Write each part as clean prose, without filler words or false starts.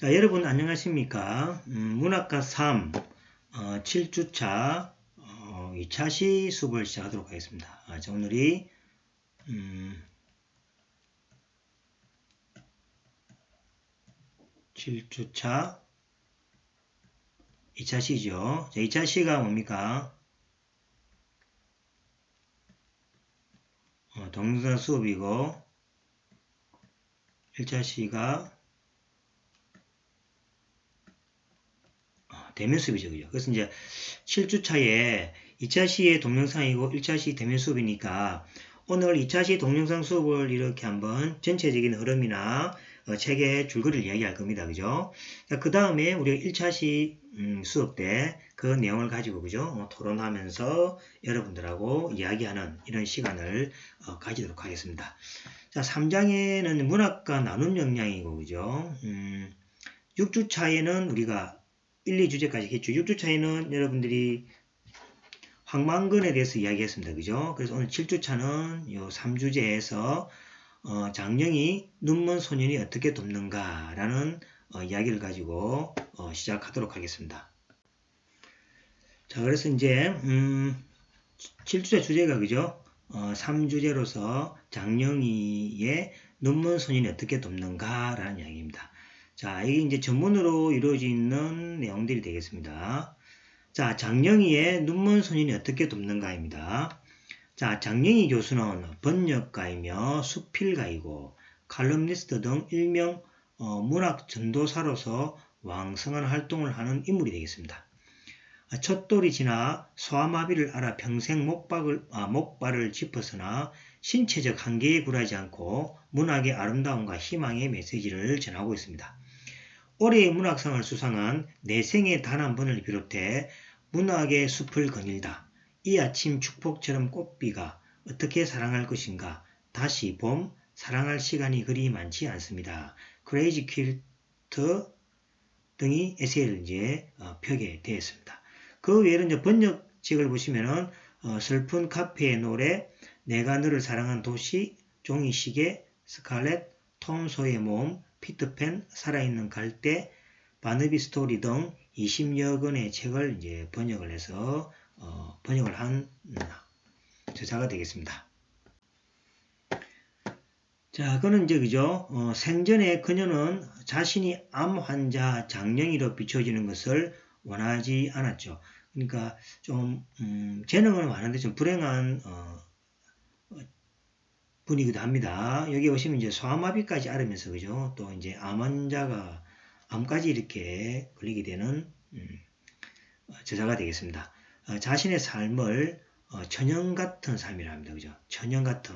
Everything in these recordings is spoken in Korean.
자, 여러분 안녕하십니까? 문학과 3 7주차 2차 시 수업을 시작하도록 하겠습니다. 자, 오늘이 7주차 2차 시죠. 자, 2차 시가 뭡니까? 동영상 수업이고 1차 시가 대면 수업이죠. 그죠? 그래서 이제 7주차에 2차 시의 동영상이고 1차 시 대면 수업이니까 오늘 2차 시 동영상 수업을 이렇게 한번 전체적인 흐름이나 책의 줄거리를 이야기할 겁니다. 그죠? 그 다음에 우리가 1차 시 수업 때 그 내용을 가지고 그죠? 토론하면서 여러분들하고 이야기하는 이런 시간을 가지도록 하겠습니다. 자, 3장에는 문학과 나눔 역량이고 그죠? 6주차에는 우리가 1, 2주제까지 했죠. 6주차에는 여러분들이 황만근에 대해서 이야기했습니다. 그죠? 그래서 오늘 7주차는 요 3주제에서 장령이 눈먼 소년이 어떻게 돕는가 라는 이야기를 가지고 시작하도록 하겠습니다. 자, 그래서 이제 7주제 주제가 그죠? 3주제로서 장령이의 눈먼 소년이 어떻게 돕는가 라는 이야기입니다. 자, 이게 이제 전문으로 이루어지는 내용들이 되겠습니다. 자, 장령이의 눈먼 소년이 어떻게 돕는가입니다. 자, 장령이 교수는 번역가이며 수필가이고 칼럼니스트 등 일명 문학 전도사로서 왕성한 활동을 하는 인물이 되겠습니다. 첫 돌이 지나 소아마비를 앓아 평생 목발을 짚었으나 신체적 한계에 굴하지 않고 문학의 아름다움과 희망의 메시지를 전하고 있습니다. 올해의 문학상을 수상한 내 생에 단 한 번을 비롯해 문학의 숲을 거닐다, 이 아침 축복처럼 꽃비가 어떻게 사랑할 것인가, 다시 봄, 사랑할 시간이 그리 많지 않습니다. 크레이지 퀼트 등이 에세이를 이제 펴게 되었습니다. 그 외에는 이제 번역책을 보시면은 슬픈 카페의 노래, 내가 너를 사랑한 도시, 종이시계, 스칼렛, 톰 소의 몸, 피터팬, 살아있는 갈대, 바너비 스토리 등 20여 권의 책을 이제 번역을 해서 번역을 한 저자가 되겠습니다. 자, 그는 이제 그죠? 생전에 그녀는 자신이 암 환자 장령이로 비춰지는 것을 원하지 않았죠. 그러니까 좀 재능은 많은데 좀 불행한 분이기도 합니다. 여기 오시면 이제 소아마비까지 앓으면서 그죠? 또 이제 암 환자가 암까지 이렇게 걸리게 되는 저자가 되겠습니다. 자신의 삶을 천연 같은 삶이라 합니다. 그죠? 천연 같은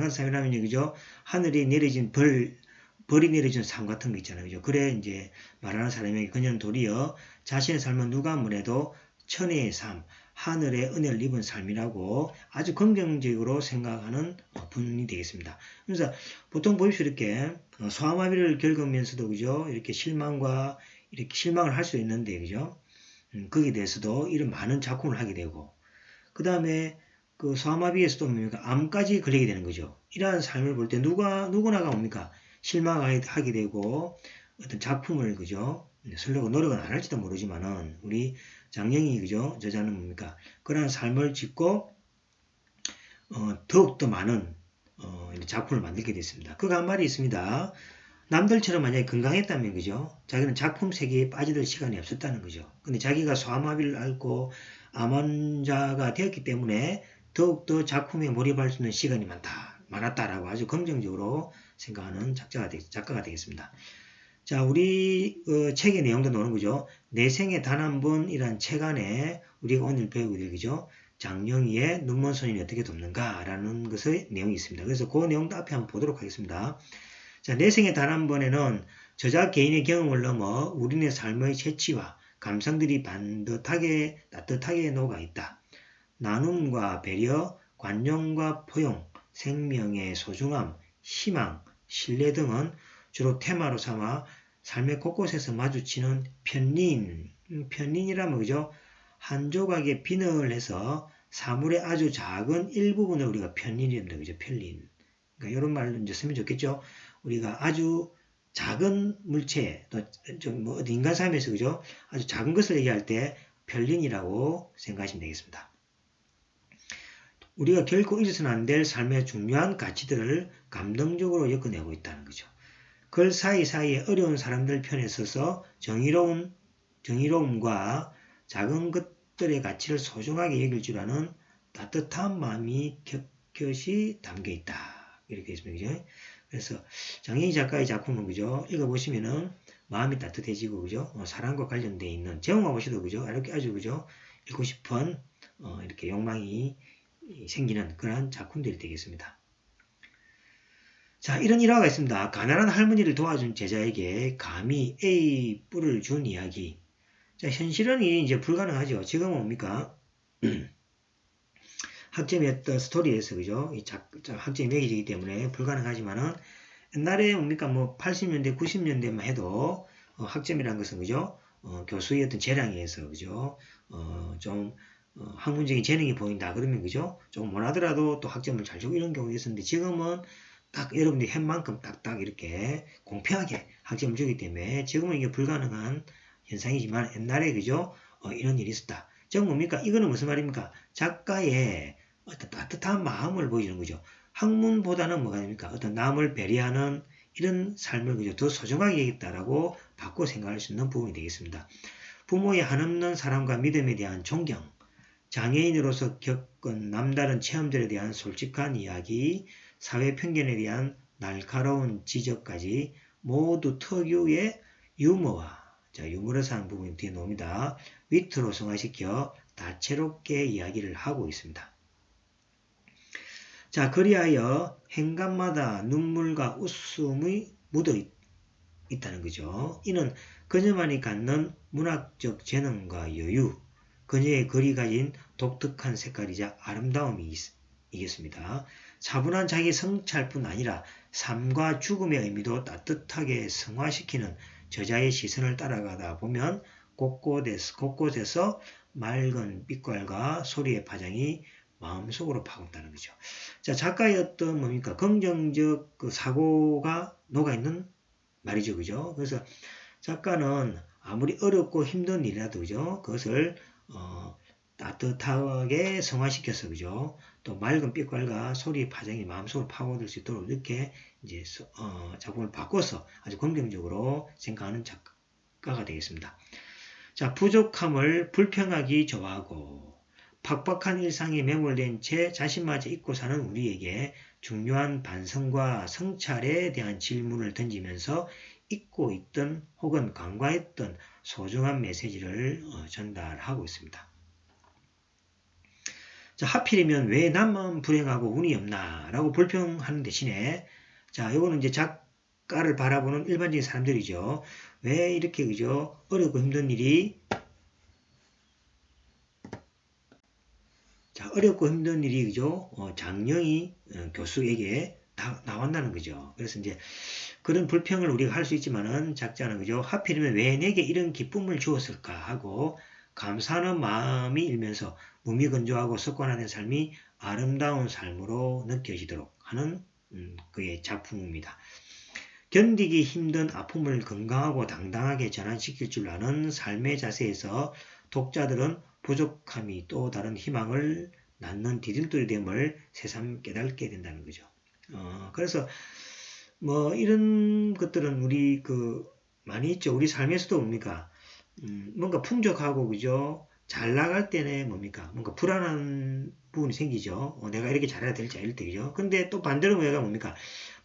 삶이라면 그죠? 하늘이 내려진 벌이 내려진 삶 같은 거 있잖아요. 그죠? 그래 이제 말하는 사람에게 그녀는 도리어 자신의 삶은 누가 뭐래도 천혜의 삶, 하늘의 은혜를 입은 삶이라고 아주 긍정적으로 생각하는 분이 되겠습니다. 그래서 보통 보십시오. 이렇게 소아마비를 겪으면서도 그죠? 이렇게 실망을 할 수 있는데 그죠? 거기에 대해서도 이런 많은 작품을 하게 되고 그 다음에 그 소아마비에서도 뭡니까? 암까지 걸리게 되는 거죠. 이러한 삶을 볼 때 누구나가 뭡니까? 실망하게 되고 어떤 작품을 그죠? 쓰려고 노력은 안 할지도 모르지만은 우리 장영희 그죠? 저자는 뭡니까? 그러한 삶을 짓고 더욱더 많은 작품을 만들게 됐습니다. 그가 한 말이 있습니다. 남들처럼 만약에 건강했다면 그죠? 자기는 작품 세계에 빠져들 시간이 없었다는 거죠. 근데 자기가 소아마비를 앓고 암 환자가 되었기 때문에 더욱더 작품에 몰입할 수 있는 시간이 많았다라고 아주 긍정적으로 생각하는 작가가 되겠습니다. 자, 우리 책의 내용도 나오는 거죠. 내 생에 단 한 번이란 책 안에 우리가 오늘 배우게 될 거죠. 장영희의 눈먼 소년이 어떻게 돕는가라는 것의 내용이 있습니다. 그래서 그 내용도 앞에 한번 보도록 하겠습니다. 자, 내 생에 단 한 번에는 저자 개인의 경험을 넘어 우리네 삶의 채취와 감성들이 따뜻하게 녹아 있다. 나눔과 배려, 관용과 포용, 생명의 소중함, 희망, 신뢰 등은 주로 테마로 삼아 삶의 곳곳에서 마주치는 편린이라면 그죠? 한 조각의 비늘을 해서 사물의 아주 작은 일부분을 우리가 편린이랍니다. 그죠? 편린. 그러니까 이런 말로 이제 쓰면 좋겠죠? 우리가 아주 작은 물체, 또뭐 인간 삶에서 그죠? 아주 작은 것을 얘기할 때 편린이라고 생각하시면 되겠습니다. 우리가 결코 잊어서는 안 될 삶의 중요한 가치들을 감동적으로 엮어내고 있다는 거죠. 글 사이사이에 어려운 사람들 편에 서서 정의로움과 작은 것들의 가치를 소중하게 여길 줄 아는 따뜻한 마음이 겹겹이 담겨 있다. 이렇게 있습니다. 그죠? 그래서 장혜희 작가의 작품은 그죠? 읽어보시면은 마음이 따뜻해지고 그죠? 사랑과 관련되어 있는 제목만 보셔도 그죠? 이렇게 아주 그죠? 읽고 싶은 이렇게 욕망이 생기는 그러한 작품들이 되겠습니다. 자, 이런 일화가 있습니다. 가난한 할머니를 도와준 제자에게 감히 A 뿔을 준 이야기. 자, 현실은 이제 불가능하죠. 지금은 뭡니까? 학점이었던 스토리에서, 그죠? 학점이 매겨지기 때문에 불가능하지만은, 옛날에 뭡니까? 뭐, 80년대, 90년대만 해도, 학점이라는 것은, 그죠? 교수의 어떤 재량에 의해서, 그죠? 학문적인 재능이 보인다. 그러면, 그죠? 좀 못하더라도 또 학점을 잘 주고 이런 경우가 있었는데, 지금은 딱 여러분들이 한 만큼 딱딱 이렇게 공평하게 학점을 주기 때문에 지금은 이게 불가능한 현상이지만 옛날에 그죠? 이런 일이 있었다. 즉 뭡니까? 이거는 무슨 말입니까? 작가의 어떤 따뜻한 마음을 보여주는 거죠. 학문보다는 뭐가 됩니까? 어떤 남을 배려하는 이런 삶을 그죠? 더 소중하게 여겼다라고 바꿔 생각할 수 있는 부분이 되겠습니다. 부모의 한없는 사랑과 믿음에 대한 존경, 장애인으로서 겪은 남다른 체험들에 대한 솔직한 이야기, 사회 편견에 대한 날카로운 지적까지 모두 특유의 유머와 유머러스한 부분이 뒤에 나옵니다. 위트로 승화시켜 다채롭게 이야기를 하고 있습니다. 자, 그리하여 행간마다 눈물과 웃음이 묻어 있다는 거죠. 이는 그녀만이 갖는 문학적 재능과 여유, 그녀의 글이 가진 독특한 색깔이자 아름다움이 이겠습니다. 차분한 자기 성찰뿐 아니라 삶과 죽음의 의미도 따뜻하게 승화시키는 저자의 시선을 따라가다 보면 곳곳에서 맑은 빛깔과 소리의 파장이 마음속으로 파고든다는 거죠. 자, 작가의 어떤 뭡니까? 긍정적 그 사고가 녹아있는 말이죠. 그죠? 그래서 작가는 아무리 어렵고 힘든 일이라도 그죠? 그것을 따뜻하게 성화시켜서 그죠? 또 맑은 빛깔과 소리의 파장이 마음속으로 파고들 수 있도록 이렇게 이제 작품을 바꿔서 아주 긍정적으로 생각하는 작가가 되겠습니다. 자, 부족함을 불평하기 좋아하고 팍팍한 일상에 매몰된 채 자신마저 잊고 사는 우리에게 중요한 반성과 성찰에 대한 질문을 던지면서 잊고 있던 혹은 간과했던 소중한 메시지를 전달하고 있습니다. 자, 하필이면 왜 나만 불행하고 운이 없나 라고 불평하는 대신에 자, 이거는 이제 작가를 바라보는 일반적인 사람들이죠. 왜 이렇게 그죠? 어렵고 힘든 일이 자, 어렵고 힘든 일이 그죠? 장영희 교수에게 나왔다는 거죠. 그래서 이제 그런 불평을 우리가 할 수 있지만은 작자는 그죠? 하필이면 왜 내게 이런 기쁨을 주었을까 하고 감사하는 마음이 일면서 무미건조하고 습관화된 삶이 아름다운 삶으로 느껴지도록 하는 그의 작품입니다. 견디기 힘든 아픔을 건강하고 당당하게 전환시킬 줄 아는 삶의 자세에서 독자들은 부족함이 또 다른 희망을 낳는 디딤돌이 됨을 새삼 깨닫게 된다는 거죠. 그래서 뭐 이런 것들은 우리 많이 있죠. 우리 삶에서도 뭡니까? 뭔가 풍족하고 그죠? 잘 나갈 때는 뭡니까? 뭔가 불안한 부분이 생기죠. 내가 이렇게 잘해야 될지 이럴 때 그죠? 근데 또 반대로 뭡니까?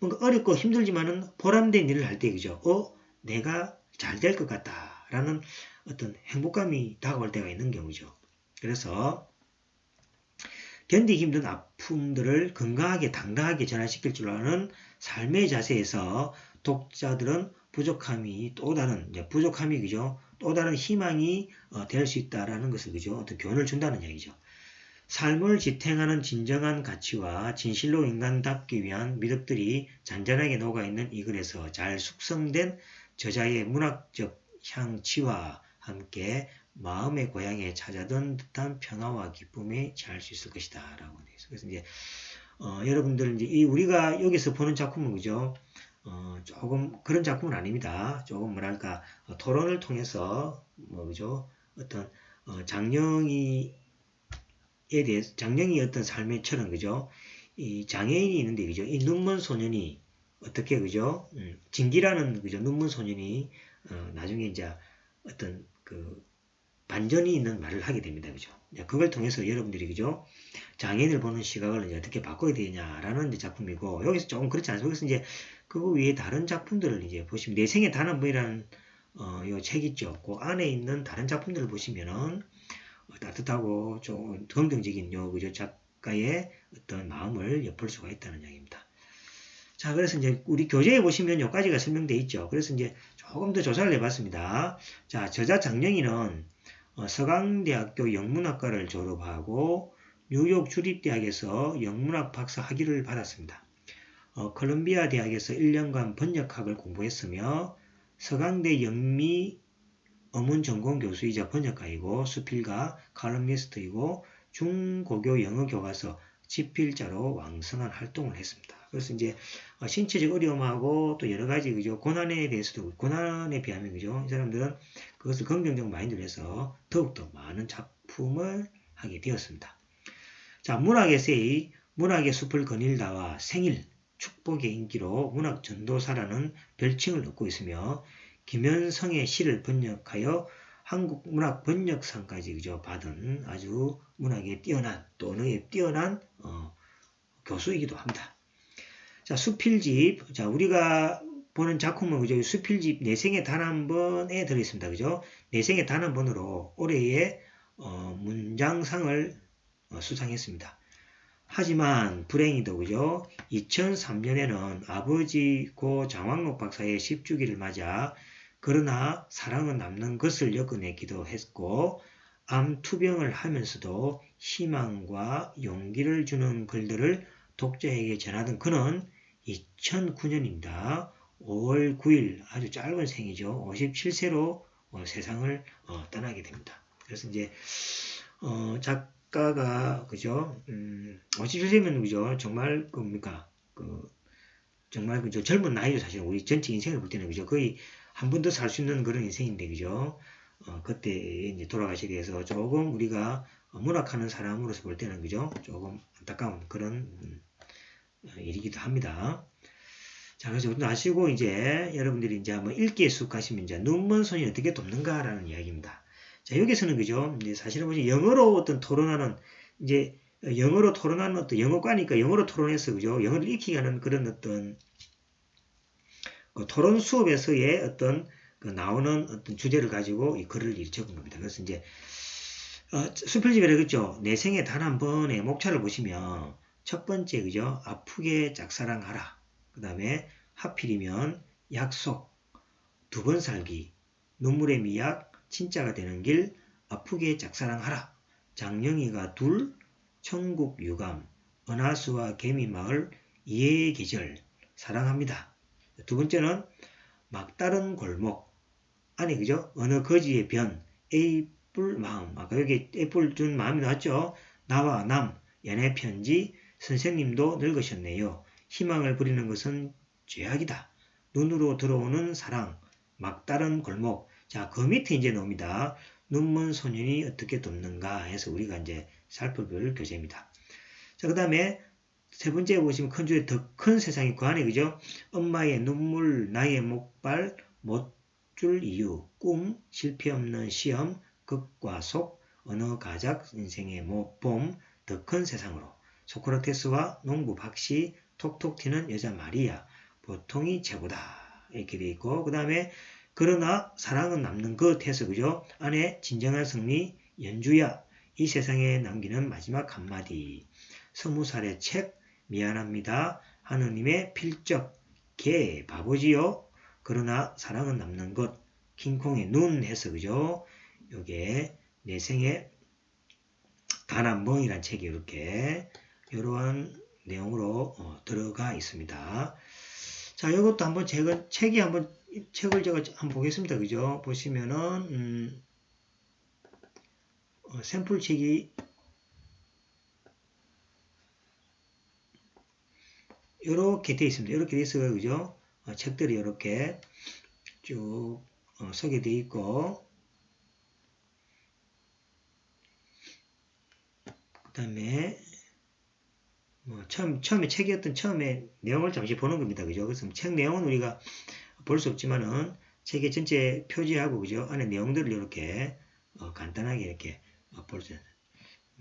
뭔가 어렵고 힘들지만은 보람된 일을 할 때 그죠? 내가 잘 될 것 같다라는 어떤 행복감이 다가올 때가 있는 경우죠. 그래서 견디기 힘든 아픔들을 건강하게 당당하게 전환시킬 줄 아는 삶의 자세에서 독자들은 부족함이 또 다른 부족함이 그죠? 또 다른 희망이 될 수 있다라는 것을 그죠? 어떤 교훈을 준다는 얘기죠. 삶을 지탱하는 진정한 가치와 진실로 인간답기 위한 미덕들이 잔잔하게 녹아있는 이 글에서 잘 숙성된 저자의 문학적 향치와 함께 마음의 고향에 찾아든 듯한 평화와 기쁨에 취할 수 있을 것이다 라고 되어 있어요. 그래서 이제 여러분들 이제 우리가 여기서 보는 작품은 그죠? 조금 그런 작품은 아닙니다. 조금 뭐랄까 토론을 통해서 뭐 그죠? 어떤 장영희에 대해서 장영희 어떤 삶의처럼 그죠? 이 장애인이 있는데 그죠? 이 눈먼 소년이 어떻게 그죠? 진기라는 그죠? 눈먼 소년이 나중에 이제 어떤 그 반전이 있는 말을 하게 됩니다. 그죠? 그걸 통해서 여러분들이 그죠? 장애인을 보는 시각을 이제 어떻게 바꿔야 되냐라는 이제 작품이고 여기서 조금 그렇지 않습니까? 여기서 이제 그 외에 다른 작품들을 이제 보시면 내 생의 단 한 번이라는 요 책 있죠. 그 안에 있는 다른 작품들을 보시면은 따뜻하고 좀 긍정적인 요 그죠? 작가의 어떤 마음을 엿볼 수가 있다는 이야기입니다. 자, 그래서 이제 우리 교재에 보시면 여기까지가 설명되어 있죠. 그래서 이제 조금 더 조사를 해봤습니다. 자, 저자 장영희는 서강대학교 영문학과를 졸업하고 뉴욕 주립대학에서 영문학 박사 학위를 받았습니다. 콜롬비아 대학에서 1년간 번역학을 공부했으며 서강대 영미 어문 전공 교수이자 번역가이고 수필가, 칼럼니스트이고 중고교 영어 교과서 집필자로 왕성한 활동을 했습니다. 그래서 이제 신체적 어려움하고 또 여러 가지 그죠 고난에 대해서도 고난에 비하면 그죠 이 사람들은 그것을 긍정적 마인드로 해서 더욱더 많은 작품을 하게 되었습니다. 자, 문학 에세이 문학의 숲을 거닐다와 생일 축복의 인기로 문학 전도사라는 별칭을 얻고 있으며 김현성의 시를 번역하여 한국 문학 번역상까지 그죠 받은 아주 문학에 뛰어난 또 언어에 뛰어난 교수이기도 합니다. 자, 수필집. 자, 우리가 보는 작품은 그죠? 수필집 내 생에 단 한 번에 들어있습니다. 그죠? 내 생에 단 한 번으로 올해의 문장상을 수상했습니다. 하지만 불행히도 그죠? 2003년에는 아버지 고 장왕록 박사의 10주기를 맞아 그러나 사랑은 남는 것을 엮어내기도 했고 암 투병을 하면서도 희망과 용기를 주는 글들을 독자에게 전하던 그는 2009년입니다. 5월 9일 아주 짧은 생이죠. 57세로 세상을 떠나게 됩니다. 그래서 이제 작가가 그죠? 57세면 그죠? 정말 뭡니까? 정말 그죠? 젊은 나이죠. 사실 우리 전체 인생을 볼 때는 그죠? 거의 한 번 더 살 수 있는 그런 인생인데 그죠? 그때 이제 돌아가시게 돼서 조금 우리가 문학하는 사람으로서 볼 때는 그죠? 조금 안타까운 그런 일이기도 합니다. 자, 그래서 여러분 아시고 이제 여러분들이 이제 한번 읽기에 익숙하시면 이제 눈먼 손이 어떻게 돕는가라는 이야기입니다. 자, 여기서는 그죠? 이제 사실은 뭐지 영어로 어떤 토론하는 이제 영어로 토론하는 어떤 영어과니까 영어로 토론해서 그죠? 영어를 익히게 하는 그런 어떤 그 토론 수업에서의 어떤 그 나오는 어떤 주제를 가지고 이 글을 적은 겁니다. 그래서 이제 수필집에 그랬죠. 내 생에 단 한 번의 목차를 보시면 첫 번째 그죠? 아프게 짝사랑하라. 그 다음에 하필이면 약속, 두 번 살기, 눈물의 미약, 진짜가 되는 길, 아프게 짝사랑하라. 장영희가 둘, 천국 유감, 은하수와 개미마을, 이해의 계절, 사랑합니다. 두 번째는 막다른 골목, 아니 그죠? 어느 거지의 변, A뿔 마음, 아까 여기 A뿔 준 마음이 나왔죠? 나와 남, 연애 편지, 선생님도 늙으셨네요. 희망을 부리는 것은 죄악이다. 눈으로 들어오는 사랑, 막다른 골목. 자, 그 밑에 이제 나옵니다. 눈먼 소년이 어떻게 돕는가 해서 우리가 이제 살펴볼 교재입니다. 자, 그 다음에 세 번째 보시면 큰 줄에 더 큰 세상이 그 안에 그죠? 엄마의 눈물, 나의 목발, 못 줄 이유, 꿈, 실패 없는 시험, 극과 속, 언어 가작, 인생의 봄, 더 큰 세상으로. 소크라테스와 농부 박씨, 톡톡 튀는 여자 마리아, 보통이 최고다. 이렇게 돼 있고, 그 다음에 그러나 사랑은 남는 것 해서 그죠? 안에 진정한 승리, 연주야, 이 세상에 남기는 마지막 한마디. 20살의 책, 미안합니다. 하느님의 필적, 개, 바보지요. 그러나 사랑은 남는 것, 킹콩의 눈 해서 그죠? 요게 내 생에 단 한 번이란 책이 이렇게 이러한 내용으로 들어가 있습니다. 자, 이것도 한번 책을 제가 한번 보겠습니다. 그죠? 보시면은 샘플 책이 이렇게 돼 있습니다. 이렇게 돼 있어요. 그죠? 책들이 이렇게 쭉 소개되어 있고, 그 다음에 처음에 책이었던 처음에 내용을 잠시 보는 겁니다. 그죠? 그래서 책 내용은 우리가 볼 수 없지만은 책의 전체 표지하고 그죠? 안에 내용들을 이렇게 간단하게 이렇게 볼 수 있는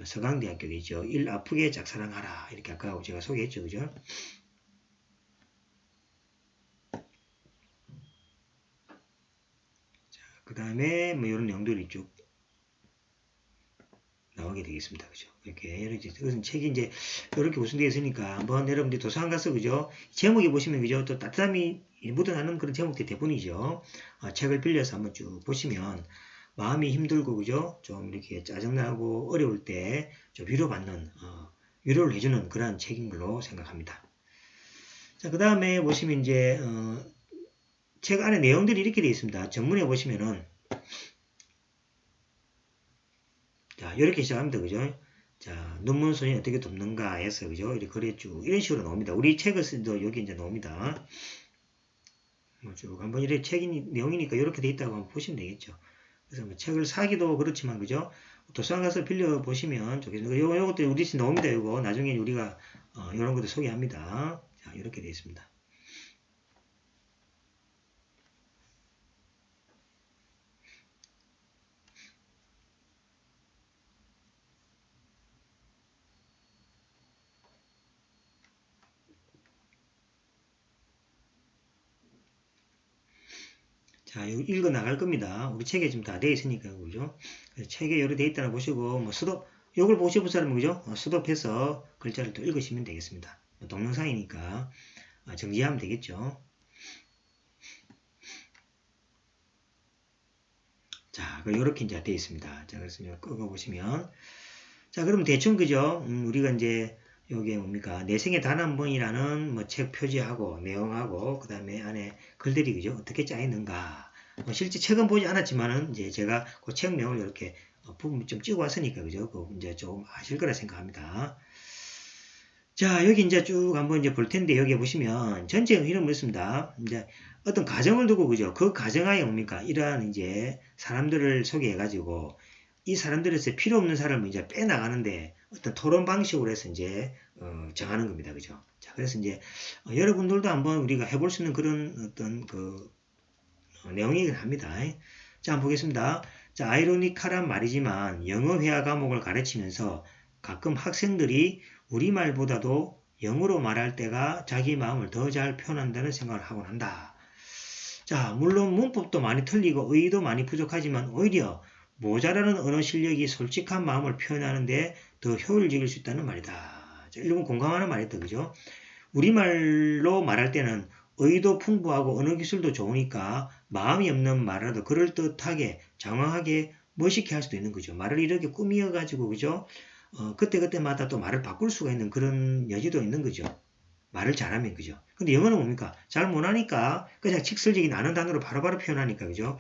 서강대학교도 있죠. 일 아프게 짝사랑하라 이렇게 아까 제가 소개했죠. 그죠? 그 다음에 뭐 이런 내용들이 쭉 나오게 되겠습니다. 그죠? 이렇게 이것은 책이 이제 이렇게 구성되어 있으니까 한번 여러분들이 도서관 가서 그죠? 제목에 보시면 그죠? 또 따뜻함이 묻어나는 그런 제목들이 대부분이죠. 책을 빌려서 한번 쭉 보시면 마음이 힘들고 그죠? 좀 이렇게 짜증나고 어려울 때 좀 위로받는 위로를 해주는 그런 책인 걸로 생각합니다. 자, 그 다음에 보시면 이제 책 안에 내용들이 이렇게 되어 있습니다. 전문에 보시면은 자, 이렇게 시작합니다. 그죠? 자, 눈먼 손이 어떻게 돕는가 해서, 그죠? 이렇게 글에 쭉, 이런 식으로 나옵니다. 우리 책을 쓰도 여기 이제 나옵니다. 뭐 쭉 한번 이렇게 책이 내용이니까 이렇게 돼 있다고 한번 보시면 되겠죠. 그래서 뭐 책을 사기도 그렇지만, 그죠? 도서관 가서 빌려보시면 좋겠습니다. 요것도 우리 집 나옵니다. 요거. 나중에 우리가, 이런 것도 소개합니다. 자, 이렇게 되어 있습니다. 자, 여기 읽어 나갈 겁니다. 우리 책에 지금 다 되어 있으니까, 그죠? 책에 여러 되어 있다는 보시고, 뭐, 요걸 보셔볼 사람은, 그죠? 수독해서 글자를 또 읽으시면 되겠습니다. 동영상이니까, 정지하면 되겠죠? 자, 요렇게 이제 되어 있습니다. 자, 그래서 끄어보시면. 자, 그러면 대충, 그죠? 우리가 이제, 요게 뭡니까? 내 생에 단 한 번이라는 뭐 책 표지하고, 내용하고, 그 다음에 안에 글들이, 그죠? 어떻게 짜있는가. 실제 책은 보지 않았지만은, 이제 제가 그 책 내용을 이렇게 부분 좀 찍어 왔으니까, 그죠? 그 이제 좀 아실 거라 생각합니다. 자, 여기 이제 쭉 한번 이제 볼 텐데, 여기 보시면 전체 이름을 있습니다. 이제 어떤 가정을 두고, 그죠? 그 가정하에 뭡니까? 이러한 이제 사람들을 소개해가지고, 이 사람들에서 필요 없는 사람을 이제 빼나가는데, 어떤 토론 방식으로 해서 이제, 정하는 겁니다. 그죠? 자, 그래서 이제, 여러분들도 한번 우리가 해볼 수 있는 그런 어떤 내용이긴 합니다. 자, 한번 보겠습니다. 자, 아이러니컬한 말이지만 영어 회화 과목을 가르치면서 가끔 학생들이 우리말보다도 영어로 말할 때가 자기 마음을 더 잘 표현한다는 생각을 하곤 한다. 자, 물론 문법도 많이 틀리고 의의도 많이 부족하지만 오히려 모자라는 언어 실력이 솔직한 마음을 표현하는데 더 효율적일 수 있다는 말이다. 자, 일본 공감하는 말이다. 그죠? 우리말로 말할 때는 의도 풍부하고 언어 기술도 좋으니까 마음이 없는 말이라도 그럴듯하게 장황하게 멋있게 할 수도 있는 거죠. 말을 이렇게 꾸미어가지고 그죠? 그때그때마다 또 말을 바꿀 수가 있는 그런 여지도 있는 거죠. 말을 잘하면 그죠. 근데 영어는 뭡니까? 잘 못하니까 그냥 직설적인 아는 단어로 바로바로 표현하니까 그죠.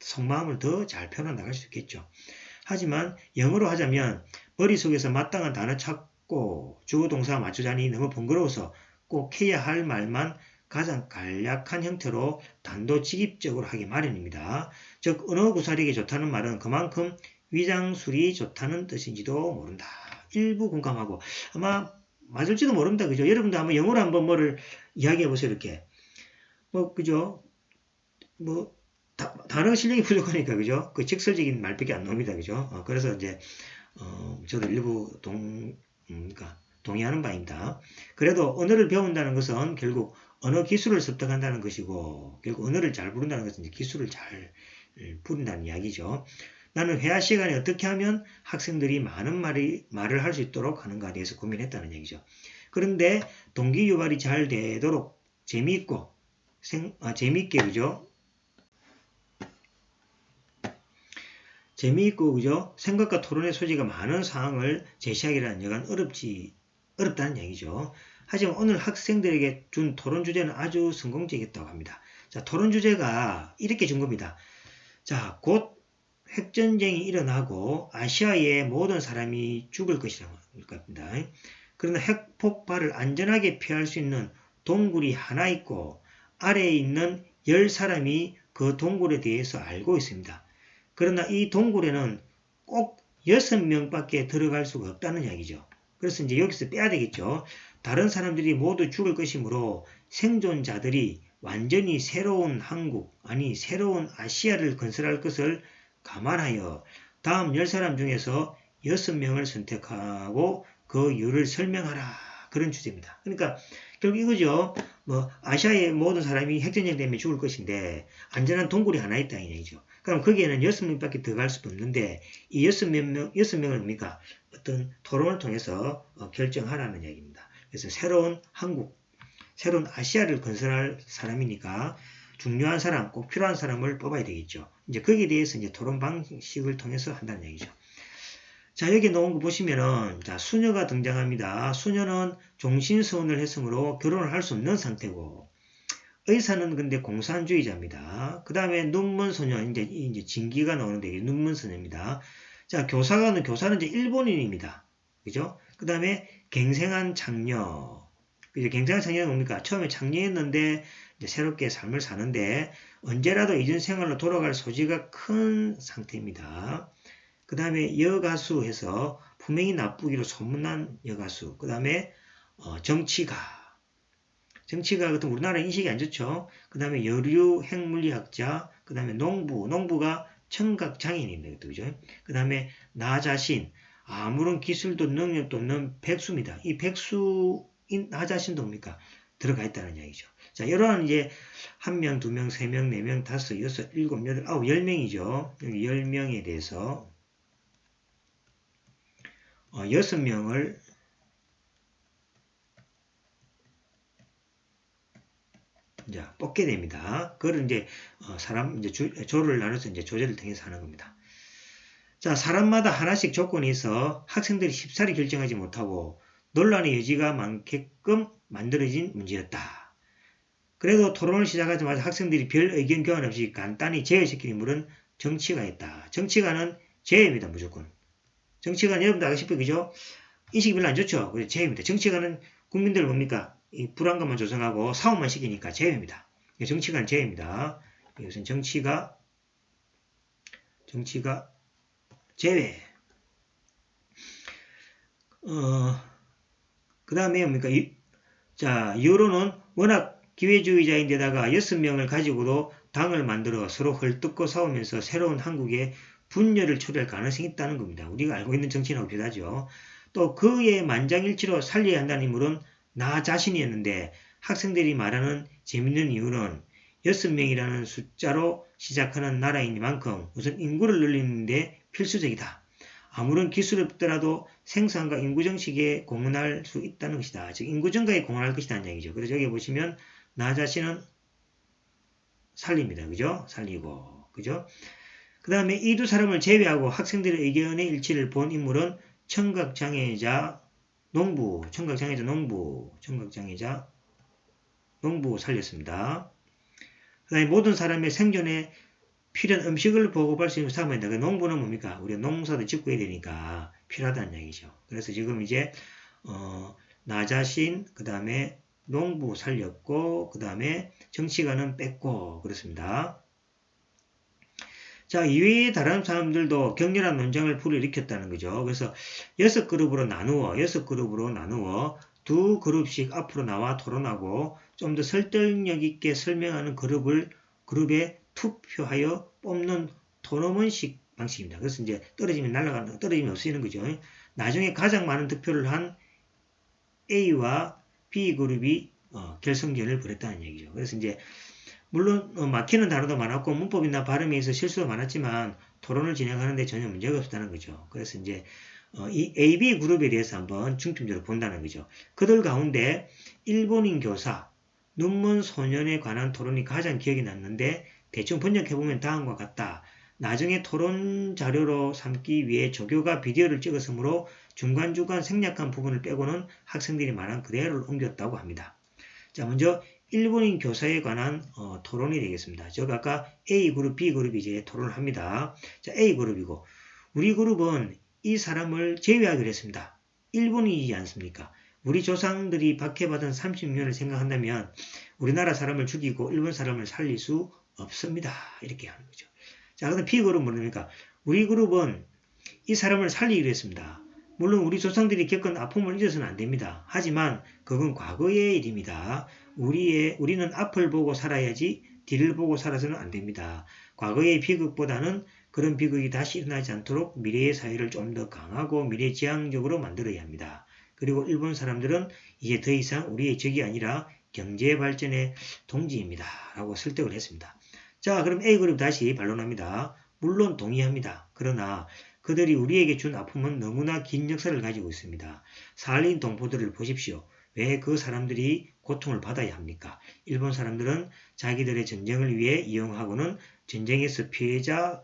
속마음을 더 잘 표현해 나갈 수 있겠죠. 하지만 영어로 하자면 머릿속에서 마땅한 단어 찾고 주어 동사 맞추자니 너무 번거로워서 꼭 해야 할 말만 가장 간략한 형태로 단도직입적으로 하기 마련입니다. 즉 언어 구사력이 좋다는 말은 그만큼 위장술이 좋다는 뜻인지도 모른다. 일부 공감하고 아마 맞을지도 모릅니다. 그죠? 여러분도 한번 영어로 한번 뭐를 이야기해 보세요. 이렇게 그죠? 단어 실력이 부족하니까 그죠? 그 직설적인 말밖에 안 나옵니다. 그죠? 그래서 이제 저도 일부 그러니까 동의하는 바입니다. 그래도 언어를 배운다는 것은 결국 언어 기술을 습득한다는 것이고 결국 언어를 잘 부른다는 것은 이제 기술을 잘 부른다는 이야기죠. 나는 회화 시간에 어떻게 하면 학생들이 많은 말을 할 수 있도록 하는가에 대해서 고민했다는 얘기죠. 그런데 동기 유발이 잘 되도록 재미있고 재미있게 그죠? 재미있고 그죠? 생각과 토론의 소지가 많은 상황을 제시하기란 여간 어렵다는 얘기죠. 하지만 오늘 학생들에게 준 토론 주제는 아주 성공적이었다고 합니다. 자, 토론 주제가 이렇게 준 겁니다. 자, 곧 핵전쟁이 일어나고 아시아의 모든 사람이 죽을 것이라고 합니다. 그러나 핵폭발을 안전하게 피할 수 있는 동굴이 하나 있고 아래에 있는 10사람이 그 동굴에 대해서 알고 있습니다. 그러나 이 동굴에는 꼭 6명밖에 들어갈 수가 없다는 이야기죠. 그래서 이제 여기서 빼야 되겠죠. 다른 사람들이 모두 죽을 것이므로 생존자들이 완전히 새로운 한국, 아니 새로운 아시아를 건설할 것을 감안하여 다음 10사람 중에서 6명을 선택하고 그 이유를 설명하라. 그런 주제입니다. 그러니까 결국 이거죠. 뭐 아시아의 모든 사람이 핵전쟁 때문에 죽을 것인데 안전한 동굴이 하나 있다 이 얘기죠. 그럼 거기에는 6명밖에 들어갈 수도 없는데 이 6명을 뭡니까? 어떤 토론을 통해서 결정하라는 얘기입니다. 그래서 새로운 한국, 새로운 아시아를 건설할 사람이니까 중요한 사람, 꼭 필요한 사람을 뽑아야 되겠죠. 이제 거기에 대해서 이제 토론 방식을 통해서 한다는 얘기죠. 자, 여기 나온 거 보시면은, 자, 수녀가 등장합니다. 수녀는 종신서원을 했으므로 결혼을 할 수 없는 상태고, 의사는 근데 공산주의자입니다. 그 다음에 눈먼 소녀, 이제 진기가 나오는데, 눈먼 소녀입니다. 자, 교사는 이제 일본인입니다. 그죠? 그 다음에 갱생한 장녀. 그죠? 갱생한 장녀는 뭡니까? 처음에 장녀였는데, 이제 새롭게 삶을 사는데, 언제라도 이전 생활로 돌아갈 소지가 큰 상태입니다. 그 다음에 여가수 해서 품행이 나쁘기로 소문난 여가수. 그 다음에 정치가 같은 우리나라 인식이 안 좋죠. 그 다음에 여류 핵물리학자. 그 다음에 농부가 청각장애인입니다. 그죠? 그 다음에 나 자신 아무런 기술도 능력도 없는 백수입니다. 이 백수인 나 자신도 뭡니까? 들어가 있다는 이야기죠. 자, 이러한 이제 1명, 2명, 3명, 4명, 5, 6, 7, 8, 9, 10명이죠. 여기 10명에 대해서 6명을 이제 뽑게 됩니다. 그걸 이제 조를 나눠서 이제 조제를 통해서 하는 겁니다. 자, 사람마다 하나씩 조건이 있어 학생들이 쉽사리 결정하지 못하고 논란의 여지가 많게끔 만들어진 문제였다. 그래도 토론을 시작하자마자 학생들이 별 의견 교환 없이 간단히 제외시킨 인물은 정치가였다. 정치가는 제외입니다. 무조건. 정치가는 여러분도 알고 싶어요. 그죠? 인식이 별로 안 좋죠? 그래서 제외입니다. 정치가는 국민들 뭡니까? 이 불안감만 조성하고 싸움만 시키니까 제외입니다. 정치가는 제외입니다. 이것은 정치가 제외. 그 다음에 뭡니까? 여론은 워낙 기회주의자인데다가 6명을 가지고도 당을 만들어 서로 헐뜯고 싸우면서 새로운 한국에 분열을 초래할 가능성이 있다는 겁니다. 우리가 알고 있는 정치인하고 비슷하죠. 또 그의 만장일치로 살려야 한다는 인물은 나 자신이었는데 학생들이 말하는 재밌는 이유는 6명이라는 숫자로 시작하는 나라이니만큼 우선 인구를 늘리는데 필수적이다. 아무런 기술이 없더라도 생산과 인구 정책에 공헌할 수 있다는 것이다. 즉 인구 증가에 공헌할 것이라는 얘기죠. 그래서 여기 보시면 나 자신은 살립니다. 그죠? 살리고. 그죠? 그 다음에 이 두 사람을 제외하고 학생들의 의견의 일치를 본 인물은 청각장애자 농부 살렸습니다. 그 다음에 모든 사람의 생존에 필요한 음식을 보급할 수 있는 사람입니다. 그 농부는 뭡니까? 우리가 농사도 짓고 해야 되니까 필요하다는 얘기죠. 그래서 지금 이제 나 자신, 그 다음에 농부 살렸고, 그 다음에 정치가는 뺐고 그렇습니다. 자, 이외에 다른 사람들도 격렬한 논쟁을 불러일으켰다는 거죠. 그래서 6그룹으로 나누어 두 그룹씩 앞으로 나와 토론하고 좀 더 설득력 있게 설명하는 그룹에 투표하여 뽑는 토너먼식 방식입니다. 그래서 이제 떨어지면 없어지는 거죠. 나중에 가장 많은 득표를 한 A와 B 그룹이 결승전을 벌였다는 얘기죠. 그래서 이제 물론 막히는 단어도 많았고 문법이나 발음에 있어 실수도 많았지만 토론을 진행하는데 전혀 문제가 없다는 거죠. 그래서 이제 이 AB 그룹에 대해서 한번 중점적으로 본다는 거죠. 그들 가운데 일본인 교사, 눈먼 소년에 관한 토론이 가장 기억이 났는데 대충 번역해보면 다음과 같다. 나중에 토론 자료로 삼기 위해 조교가 비디오를 찍었으므로 중간중간 생략한 부분을 빼고는 학생들이 말한 그대로를 옮겼다고 합니다. 자, 먼저 일본인 교사에 관한 토론이 되겠습니다. 즉 아까 A그룹, B그룹이 이제 토론을 합니다. 자, A그룹이고 우리 그룹은 이 사람을 제외하기로 했습니다. 일본인이지 않습니까? 우리 조상들이 박해받은 36년을 생각한다면 우리나라 사람을 죽이고 일본 사람을 살릴 수 없습니다. 이렇게 하는 거죠. 자, 그럼 B그룹은 뭡니까? 우리 그룹은 이 사람을 살리기로 했습니다. 물론 우리 조상들이 겪은 아픔을 잊어서는 안 됩니다. 하지만 그건 과거의 일입니다. 우리는 앞을 보고 살아야지 뒤를 보고 살아서는 안 됩니다. 과거의 비극보다는 그런 비극이 다시 일어나지 않도록 미래의 사회를 좀 더 강하고 미래지향적으로 만들어야 합니다. 그리고 일본 사람들은 이제 더 이상 우리의 적이 아니라 경제 발전의 동지입니다. 라고 설득을 했습니다. 자, 그럼 A그룹 다시 반론합니다. 물론 동의합니다. 그러나 그들이 우리에게 준 아픔은 너무나 긴 역사를 가지고 있습니다. 살린 동포들을 보십시오. 왜 그 사람들이 고통을 받아야 합니까? 일본 사람들은 자기들의 전쟁을 위해 이용하고는 전쟁에서 피해자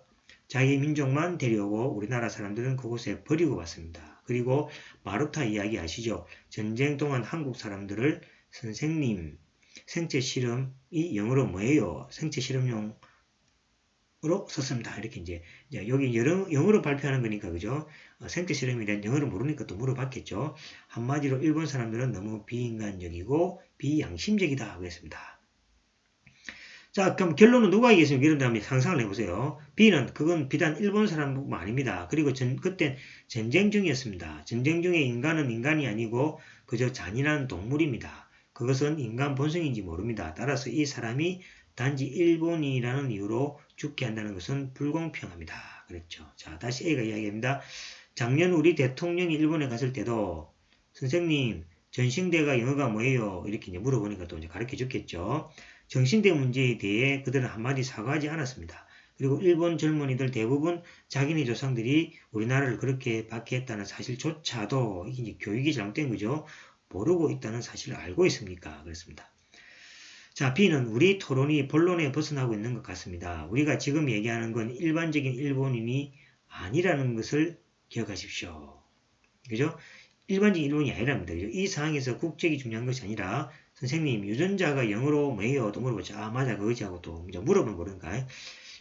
자기 민족만 데려오고 우리나라 사람들은 그곳에 버리고 갔습니다. 그리고 마루타 이야기 아시죠? 전쟁 동안 한국 사람들을 선생님 생체 실험이 영어로 뭐예요? 생체 실험용으로 썼습니다. 이렇게 이제 여기 영어로 발표하는 거니까 그죠? 생체 실험에 대한 영어를 모르니까 또 물어봤겠죠. 한마디로 일본 사람들은 너무 비인간적이고 비양심적이다 그랬습니다. 자, 그럼 결론은 누가 이겼습니까? 이런 다음에 상상을 해보세요. B는 그건 비단 일본 사람뿐만 아닙니다. 그리고 그땐 전쟁 중이었습니다. 전쟁 중에 인간은 인간이 아니고 그저 잔인한 동물입니다. 그것은 인간 본성인지 모릅니다. 따라서 이 사람이 단지 일본이라는 이유로 죽게 한다는 것은 불공평합니다. 그랬죠. 자, 다시 A가 이야기합니다. 작년 우리 대통령이 일본에 갔을 때도 선생님 전신대가 영어가 뭐예요? 이렇게 이제 물어보니까 또 이제 가르쳐 줬겠죠. 정신대 문제에 대해 그들은 한마디 사과하지 않았습니다. 그리고 일본 젊은이들 대부분 자기네 조상들이 우리나라를 그렇게 박해했다는 사실조차도 이게 교육이 잘못된 거죠. 모르고 있다는 사실을 알고 있습니까? 그렇습니다. 자, B는 우리 토론이 본론에 벗어나고 있는 것 같습니다. 우리가 지금 얘기하는 건 일반적인 일본인이 아니라는 것을 기억하십시오. 그죠? 일반적인 일본이 아니랍니다. 그죠? 이 상황에서 국적이 중요한 것이 아니라 선생님 유전자가 영어로 뭐예요? 또 물어보죠. 아 맞아 그거지 하고 또 물어보면 모르니까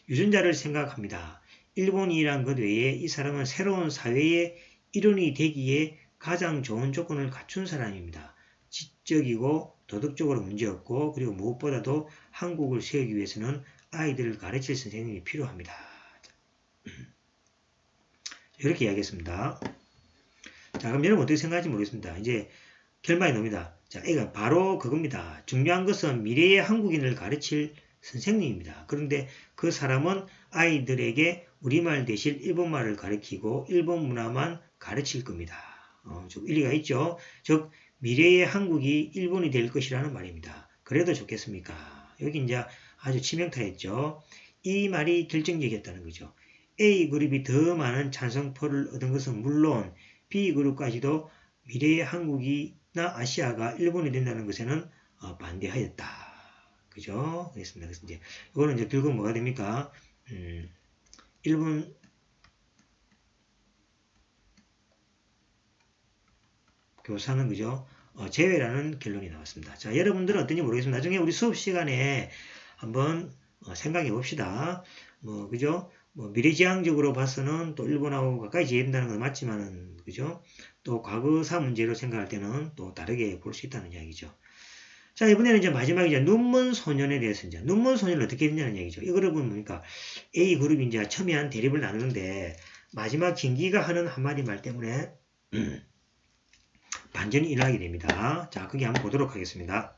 유전자를 생각합니다. 일본이란 것 외에 이 사람은 새로운 사회의 일원이 되기에 가장 좋은 조건을 갖춘 사람입니다. 지적이고 도덕적으로 문제없고 그리고 무엇보다도 한국을 세우기 위해서는 아이들을 가르칠 선생님이 필요합니다. 이렇게 이야기했습니다. 자, 그럼 여러분 어떻게 생각할지 모르겠습니다. 이제 결말이 나옵니다. 자, A가 바로 그겁니다. 중요한 것은 미래의 한국인을 가르칠 선생님입니다. 그런데 그 사람은 아이들에게 우리말 대신 일본말을 가르치고 일본 문화만 가르칠 겁니다. 좀 일리가 있죠. 즉 미래의 한국이 일본이 될 것이라는 말입니다. 그래도 좋겠습니까? 여기 이제 아주 치명타였죠. 이 말이 결정적이었다는 거죠. A그룹이 더 많은 찬성표를 얻은 것은 물론 B그룹까지도 미래의 한국이나 아시아가 일본이 된다는 것에는 반대하였다. 그죠? 그랬습니다. 그래서 이제 이거는 이제 결국 뭐가 됩니까? 일본 교사는 그죠? 제외라는 결론이 나왔습니다. 자, 여러분들은 어떤지 모르겠습니다. 나중에 우리 수업 시간에 한번 생각해 봅시다. 그죠? 미래지향적으로 봐서는 또 일본하고 가까이 지낸다는 건 맞지만은, 그죠? 또 과거사 문제로 생각할 때는 또 다르게 볼 수 있다는 이야기죠. 자, 이번에는 이제 마지막에 눈먼 소년에 대해서 이제 눈먼 소년을 어떻게 했냐는 얘기죠. 이거를 보면 뭡니까? A 그룹이 이제 첨예한 대립을 나누는데 마지막 진기가 하는 한마디 말 때문에 반전이 일어나게 됩니다. 자, 그게 한번 보도록 하겠습니다.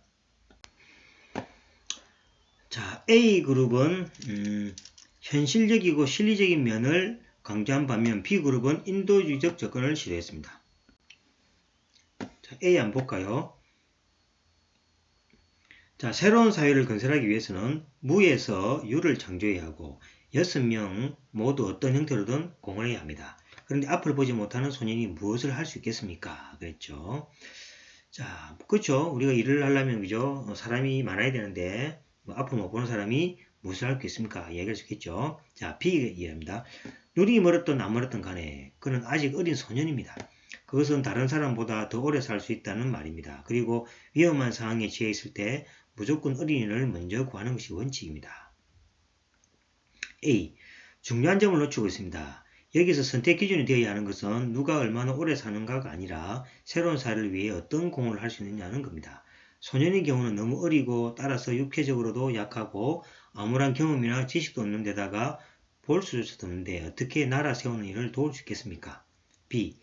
자, A 그룹은 현실적이고 실리적인 면을 강조한 반면 B 그룹은 인도주의적 접근을 시도했습니다. 자, A 한번 볼까요? 자, 새로운 사회를 건설하기 위해서는 무에서 유를 창조해야 하고 6명 모두 어떤 형태로든 공헌해야 합니다. 그런데 앞을 보지 못하는 소년이 무엇을 할 수 있겠습니까? 그랬죠. 자, 그렇죠. 우리가 일을 하려면 그죠? 사람이 많아야 되는데 앞을 못 보는 사람이 무엇을 할 수 있습니까? 얘기할 수 있겠죠. 자, B 이해합니다. 눈이 멀었든 안 멀었든 간에 그는 아직 어린 소년입니다. 그것은 다른 사람보다 더 오래 살 수 있다는 말입니다. 그리고 위험한 상황에 처해 있을 때 무조건 어린이를 먼저 구하는 것이 원칙입니다. A. 중요한 점을 놓치고 있습니다. 여기서 선택 기준이 되어야 하는 것은 누가 얼마나 오래 사는가가 아니라 새로운 사회를 위해 어떤 공헌을 할 수 있느냐는 겁니다. 소년의 경우는 너무 어리고 따라서 육체적으로도 약하고 아무런 경험이나 지식도 없는 데다가 볼 수조차도 없는데 어떻게 나라 세우는 일을 도울 수 있겠습니까? B.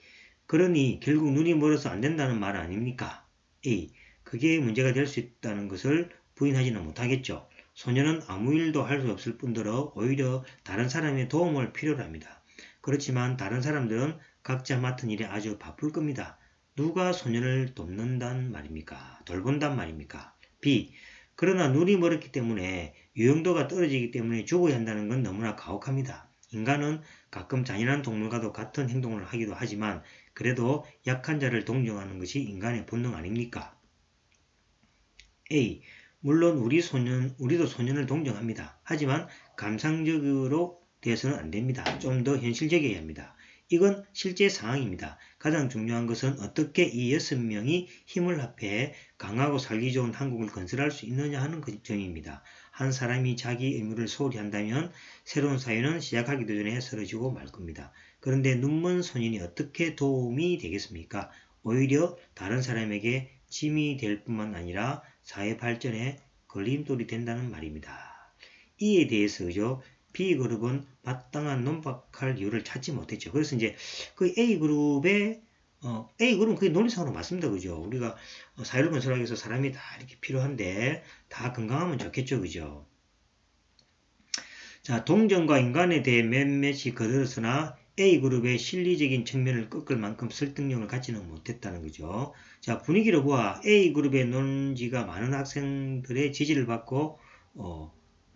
그러니 결국 눈이 멀어서 안 된다는 말 아닙니까? A. 그게 문제가 될 수 있다는 것을 부인하지는 못하겠죠. 소년은 아무 일도 할 수 없을 뿐더러 오히려 다른 사람의 도움을 필요로 합니다. 그렇지만 다른 사람들은 각자 맡은 일에 아주 바쁠 겁니다. 누가 소년을 돕는단 말입니까? 돌본단 말입니까? B. 그러나 눈이 멀었기 때문에 유용도가 떨어지기 때문에 죽어야 한다는 건 너무나 가혹합니다. 인간은 가끔 잔인한 동물과도 같은 행동을 하기도 하지만 그래도 약한 자를 동정하는 것이 인간의 본능 아닙니까? A. 물론 우리도 소년을 동정합니다. 하지만 감상적으로 돼서는 안 됩니다. 좀 더 현실적이어야 합니다. 이건 실제 상황입니다. 가장 중요한 것은 어떻게 이 6명이 힘을 합해 강하고 살기 좋은 한국을 건설할 수 있느냐 하는 점입니다. 한 사람이 자기 의무를 소홀히 한다면 새로운 사회는 시작하기도 전에 쓰러지고 말 겁니다. 그런데 눈먼 소년이 어떻게 도움이 되겠습니까? 오히려 다른 사람에게 짐이 될 뿐만 아니라 사회 발전에 걸림돌이 된다는 말입니다. 이에 대해서 그죠? B그룹은 마땅한 논박할 이유를 찾지 못했죠. 그래서 이제 그 A그룹은 그게 논리상으로 맞습니다. 그죠? 우리가 사회를 건설하기 위해서 사람이 다 이렇게 필요한데 다 건강하면 좋겠죠. 그죠? 자, 동정과 인간에 대해 몇몇이 거들었으나 A그룹의 실리적인 측면을 꺾을 만큼 설득력을 갖지는 못했다는 거죠. 자, 분위기로 보아 A그룹의 논지가 많은 학생들의 지지를 받고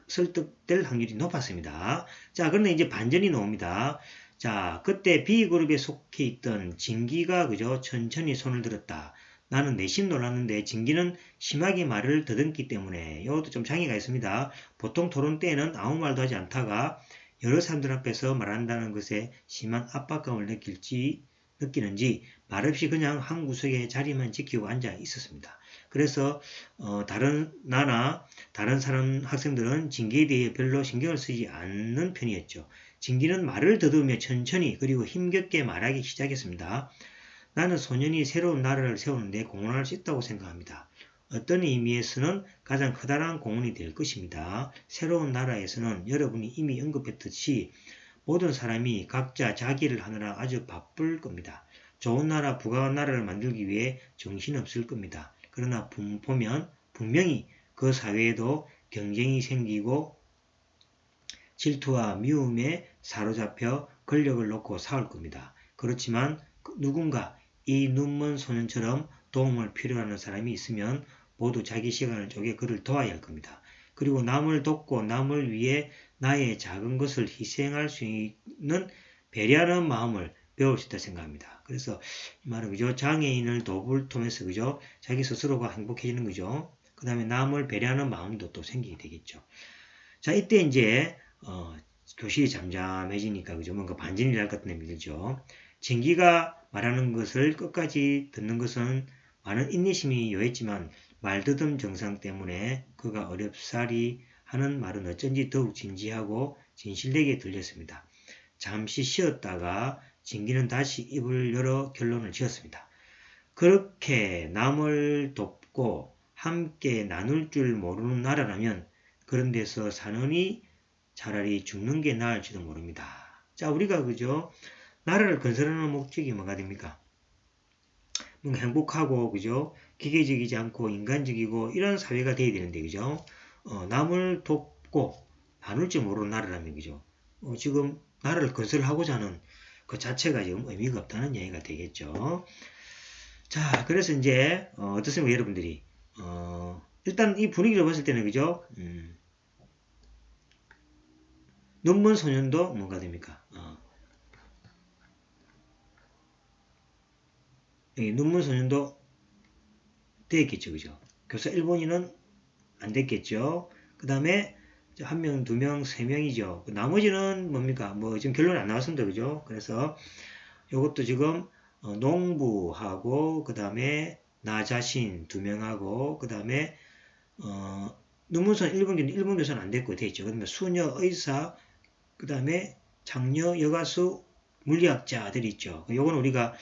설득될 확률이 높았습니다. 자, 그런데 이제 반전이 나옵니다. 자, 그때 B그룹에 속해 있던 진기가 그죠? 천천히 손을 들었다. 나는 내심 놀랐는데 진기는 심하게 말을 더듬기 때문에 이것도 좀 장애가 있습니다. 보통 토론 때에는 아무 말도 하지 않다가 여러 사람들 앞에서 말한다는 것에 심한 압박감을 느끼는지 말없이 그냥 한 구석에 자리만 지키고 앉아 있었습니다. 그래서 다른 학생들은 진기에 대해 별로 신경을 쓰지 않는 편이었죠. 진기는 말을 더듬으며 천천히 그리고 힘겹게 말하기 시작했습니다. 나는 소년이 새로운 나라를 세우는데 공헌할 수 있다고 생각합니다. 어떤 의미에서는 가장 커다란 공헌이 될 것입니다. 새로운 나라에서는 여러분이 이미 언급했듯이 모든 사람이 각자 자기 일을 하느라 아주 바쁠 겁니다. 좋은 나라, 부강한 나라를 만들기 위해 정신없을 겁니다. 그러나 보면 분명히 그 사회에도 경쟁이 생기고 질투와 미움에 사로잡혀 권력을 놓고 싸울 겁니다. 그렇지만 누군가 이 눈먼 소년처럼 도움을 필요로 하는 사람이 있으면 모두 자기 시간을 쪼개 그를 도와야 할 겁니다. 그리고 남을 돕고 남을 위해 나의 작은 것을 희생할 수 있는 배려하는 마음을 배울 수 있다 생각합니다. 그래서 이 말은 그죠? 장애인을 통해서 그죠? 자기 스스로가 행복해지는 거죠. 그 다음에 남을 배려하는 마음도 또 생기게 되겠죠. 자, 이때 이제 교실이 잠잠해지니까 그죠? 뭔가 반전이 날 것 같은 느낌이 들죠. 진기가 말하는 것을 끝까지 듣는 것은 많은 인내심이 요했지만 말더듬 정상 때문에 그가 어렵사리 하는 말은 어쩐지 더욱 진지하고 진실되게 들렸습니다. 잠시 쉬었다가 진기는 다시 입을 열어 결론을 지었습니다. 그렇게 남을 돕고 함께 나눌 줄 모르는 나라라면 그런 데서 사느니 차라리 죽는 게 나을지도 모릅니다. 자, 우리가 그죠? 나라를 건설하는 목적이 뭐가 됩니까? 뭔가 행복하고 그죠? 기계적이지 않고 인간적이고 이런 사회가 돼야 되는데 그죠? 남을 돕고 나눌 줄 모르는 나라라면 그죠? 지금 나라를 건설하고자 하는 그 자체가 지금 의미가 없다는 얘기가 되겠죠. 자, 그래서 이제 어떻습니까, 여러분들이? 일단 이 분위기를 봤을 때는 그죠? 눈먼 소년도 뭐가 됩니까? 눈먼 소년도 되겠죠, 그죠? 그래서 일본인은 안 됐겠죠. 그 다음에 한 명, 두 명, 세 명이죠. 나머지는 뭡니까? 뭐 지금 결론이 안 나왔습니다, 그죠? 그래서 이것도 지금 농부하고 그 다음에 나 자신 두 명하고 그 다음에 눈먼소년 일본 교사는 안 됐고 되겠죠. 그다음에 수녀 의사 그 다음에 장녀 여가수 물리학자들이 있죠. 요건 우리가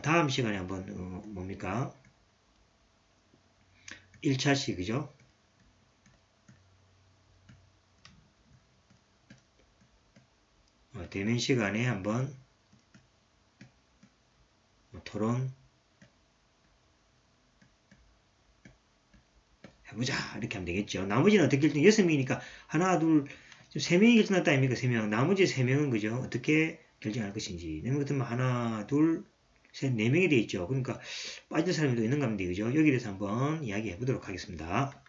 다음 시간에 한번 뭡니까? 1차시 그죠? 대면 시간에 한번 토론 해보자 이렇게 하면 되겠죠. 나머지는 어떻게 결정? 6명이니까 하나 둘 3명이 결정났다 아닙니까? 3명. 나머지 3명은 그죠? 어떻게 결정할 것인지. 내면 같으면 하나 둘 셋 4명이 되어 있죠. 그러니까 빠질 사람이 또 있는가 하면 되죠. 여기에 대해서 한번 이야기해 보도록 하겠습니다.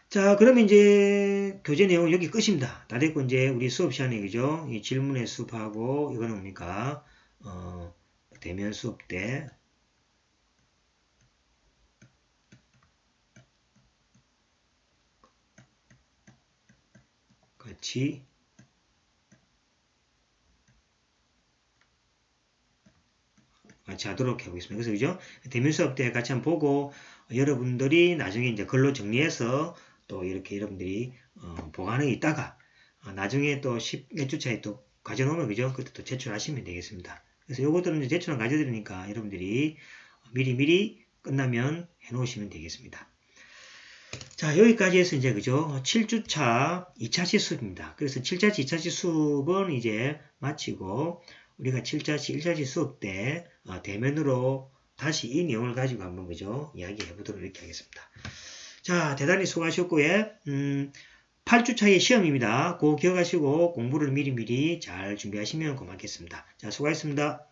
자, 그러면 이제 교재 내용은 여기 끝입니다. 다 됐고 이제 우리 수업 시간에 그죠? 이 질문의 수업하고 이거는 뭡니까? 대면 수업 때 같이 하도록 해보겠습니다. 그래서 그죠? 대면 수업 때 같이 한번 보고 여러분들이 나중에 이제 글로 정리해서 또 이렇게 여러분들이 보관해 있다가 나중에 또 10몇 주 차에 또 가져놓으면 그죠? 그때 또 제출하시면 되겠습니다. 그래서 요것들은 이제 제출은 가져드리니까 여러분들이 미리미리 끝나면 해놓으시면 되겠습니다. 자, 여기까지 해서 이제 그죠? 7주차 2차시 수업입니다. 그래서 7차시 2차시 수업은 이제 마치고 우리가 7차시 1차시 수업 때 대면으로 다시 이 내용을 가지고 한번 그죠? 이야기해 보도록 이렇게 하겠습니다. 자, 대단히 수고하셨고요. 8주차의 시험입니다. 그거 기억하시고 공부를 미리미리 잘 준비하시면 고맙겠습니다. 자, 수고하셨습니다.